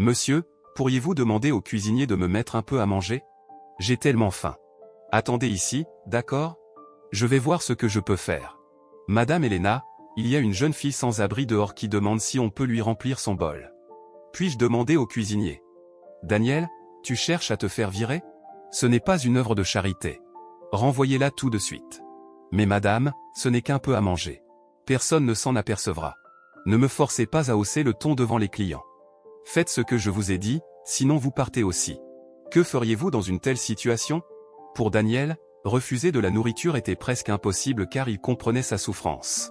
Monsieur, pourriez-vous demander au cuisinier de me mettre un peu à manger? J'ai tellement faim. Attendez ici, d'accord? Je vais voir ce que je peux faire. Madame Elena, il y a une jeune fille sans abri dehors qui demande si on peut lui remplir son bol. Puis-je demander au cuisinier? Daniel, tu cherches à te faire virer? Ce n'est pas une œuvre de charité. Renvoyez-la tout de suite. Mais madame, ce n'est qu'un peu à manger. Personne ne s'en apercevra. Ne me forcez pas à hausser le ton devant les clients. Faites ce que je vous ai dit, sinon vous partez aussi. Que feriez-vous dans une telle situation? Pour Daniel, refuser de la nourriture était presque impossible car il comprenait sa souffrance.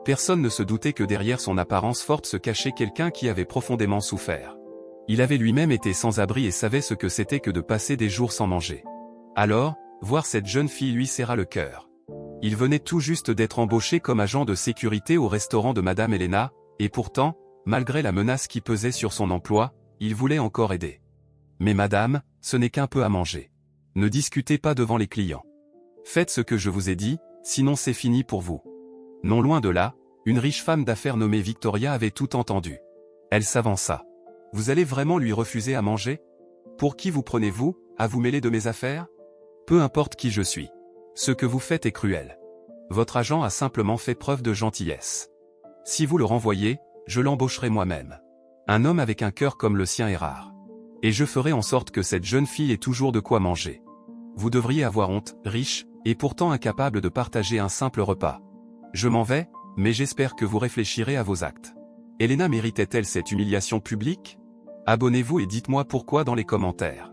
Personne ne se doutait que derrière son apparence forte se cachait quelqu'un qui avait profondément souffert. Il avait lui-même été sans abri et savait ce que c'était que de passer des jours sans manger. Alors, voir cette jeune fille lui serra le cœur. Il venait tout juste d'être embauché comme agent de sécurité au restaurant de Madame Elena, et pourtant, malgré la menace qui pesait sur son emploi, il voulait encore aider. Mais madame, ce n'est qu'un peu à manger. Ne discutez pas devant les clients. Faites ce que je vous ai dit, sinon c'est fini pour vous. Non loin de là, une riche femme d'affaires nommée Victoria avait tout entendu. Elle s'avança. Vous allez vraiment lui refuser à manger? Pour qui vous prenez-vous, à vous mêler de mes affaires? Peu importe qui je suis. Ce que vous faites est cruel. Votre agent a simplement fait preuve de gentillesse. Si vous le renvoyez, je l'embaucherai moi-même. Un homme avec un cœur comme le sien est rare. Et je ferai en sorte que cette jeune fille ait toujours de quoi manger. Vous devriez avoir honte, riche, et pourtant incapable de partager un simple repas. Je m'en vais, mais j'espère que vous réfléchirez à vos actes. Elena méritait-elle cette humiliation publique? Abonnez-vous et dites-moi pourquoi dans les commentaires.